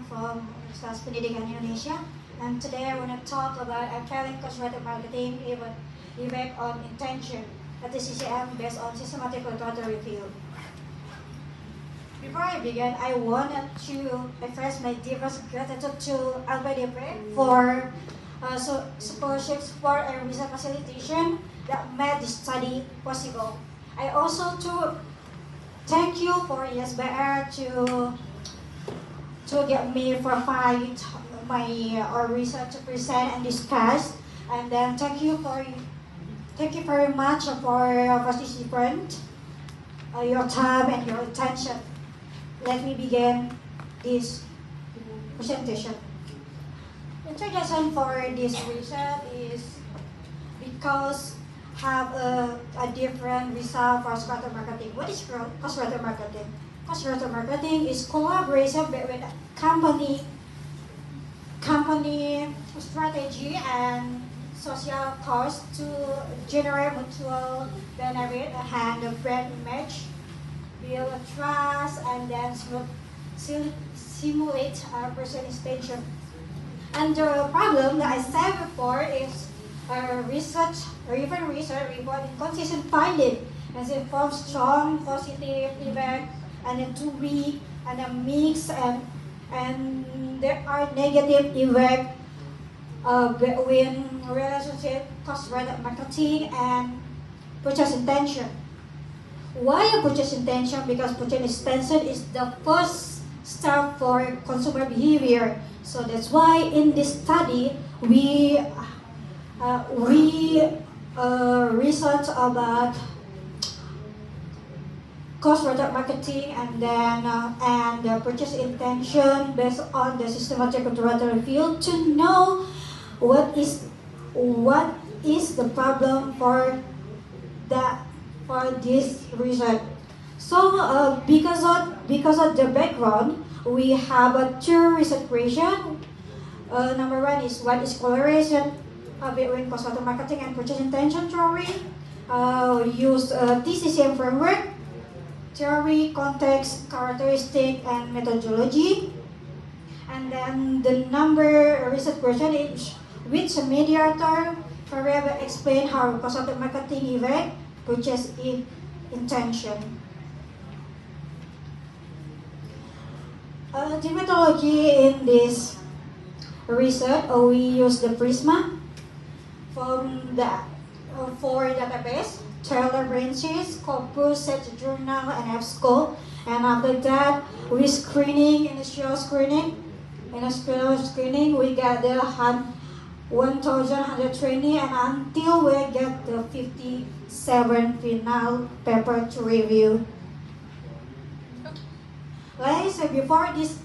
from Universitas Pendidikan Indonesia, and today I want to talk about applied cost-related marketing effect on intention at the CCM based on systematic literature review. Before I begin, I wanted to express my deepest gratitude to LPDP for scholarships for a research facilitation that made this study possible. I also to thank you for ISBR to get me provide my research to present and discuss, and then thank you very much for participant, your time and your attention. Let me begin this presentation. Introduction for this research is because have a different result for cost-related marketing. What is cost-related marketing? Cost-related marketing is collaboration between company strategy and social cost to generate mutual benefit and a brand image, build a trust, and then simulate person extension. And the problem that I said before is research report inconsistent finding, as it forms strong positive effect and then too weak and a mix, and there are negative effect between relationship cost-related marketing and purchase intention. Why a purchase intention? Because purchase intention is the first step for consumer behavior. So that's why in this study we research about cost-related marketing and then and the purchase intention based on the systematic literature review to know what is the problem for this research. So because of the background, we have two research question. Number one is what is correlation between cost-related marketing and purchase intention theory. Use TCCM framework, theory, context, characteristic, and methodology. And then the number research question is which mediator variable explain how cost-related marketing effect purchase intention. The methodology in this research, we use the Prisma from the for database, Taylor branches, Corpus, Set Journal, and EBSCO. And after that, we initial screening, we get the 1,120, and until we get the 57 final paper to review. Like I said before, this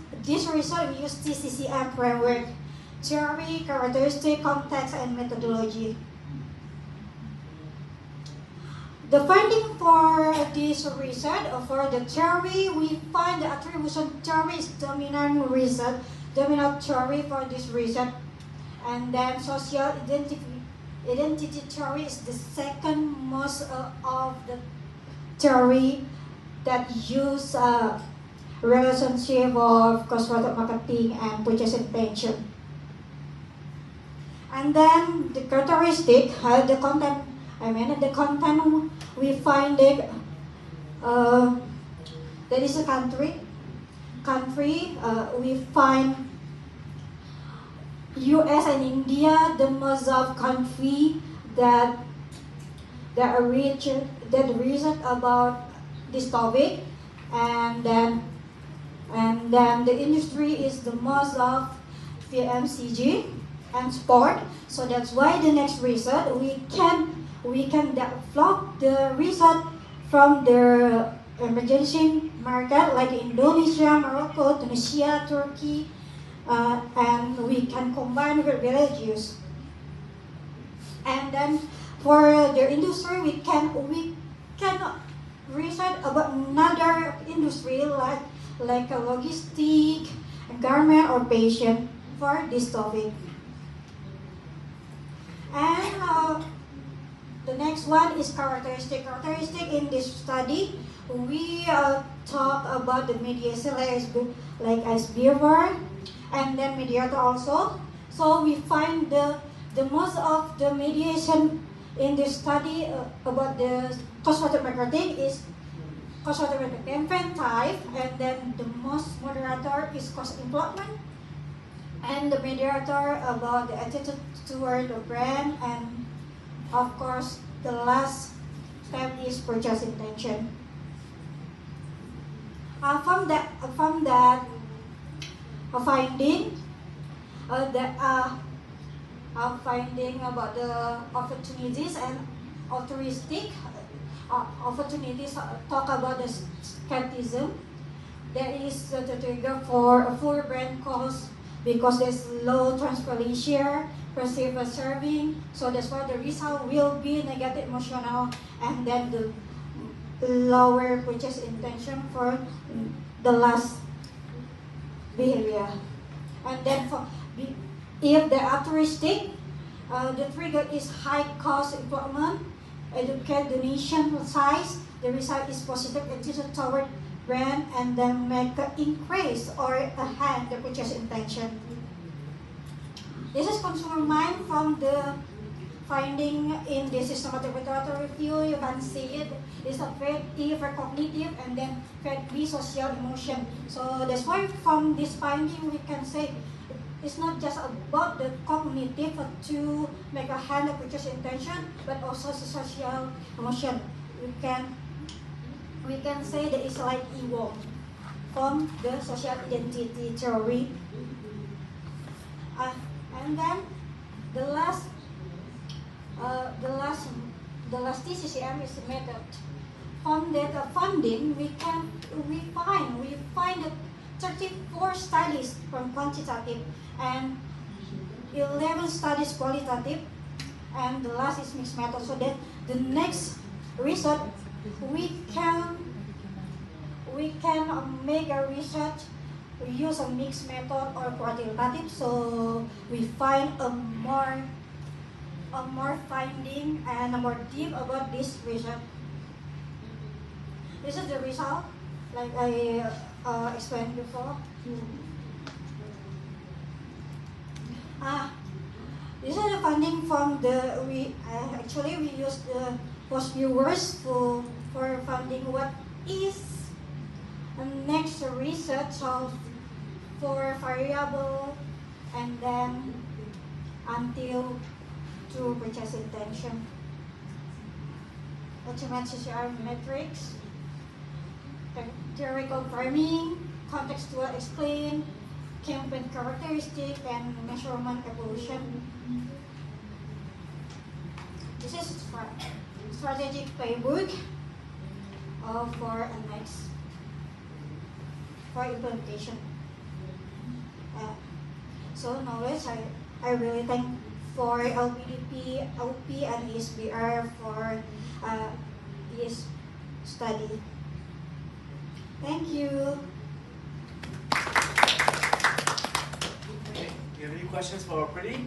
research we use TCCM framework, theory, characteristic, context, and methodology. The finding for this research, for the theory, we find the attribution theory is dominant theory for this research, and then social identity theory is the second most of the theory that use relationship of cost-related marketing and purchase intention. And then the characteristic, the content we find it there is a country we find US and India the most of country that research about this topic, and then the industry is the most of FMCG and sport. So that's why the next research we can develop the research from the emerging market like Indonesia, Morocco, Tunisia, Turkey, and we can combine with villages. And then for the industry, we can research about another industry like a logistic, garment, or fashion for this topic. And the next one is characteristic. Characteristic in this study, we talk about the mediation like as behavior and then mediator also. So we find the most of the mediation in this study about the cost-factor marketing is cost-factor marketing type, and then the most moderator is cost employment, and the mediator about the attitude toward the brand, and of course the last step is purchase intention. From that finding, finding about the opportunities and altruistic opportunities talk about the skepticism. There is the trigger for a full brand cost because there's low transfer share, perceived as serving, so that's why the result will be negative emotional, and then the lower purchase intention for the last behavior. And then if the altruistic, the trigger is high cost employment, educate donation size, the result is positive attitude toward brand, and then make an increase or enhance the purchase intention. This is consumer mind from the finding in the systematic literature review. You can see it. It's a fact E for cognitive and then fact B social emotion. So that's why from this finding we can say it's not just about the cognitive to make a hand of purchase intention, but also the social emotion. We can say that it's like evolve from the social identity theory. And then the last TCCM is the method. From that funding, we find that 34 studies from quantitative and 11 studies qualitative, and the last is mixed method. So that the next research we can make a research. We use a mixed method or qualitative, so we find a more finding and a more deep about this research. This is the result, like I explained before. This is the finding from the we use the post viewers for finding what is the next research of for variable, and then until to purchase intention. Ultimate CCR metrics, theoretical framing, contextual explain, campaign characteristic, and measurement evolution. This is strategic playbook for a next for implementation. So knowledge, I really thank for LPDP, OP, and ESBR for this study. Thank you. Okay, do you have any questions for Pretty?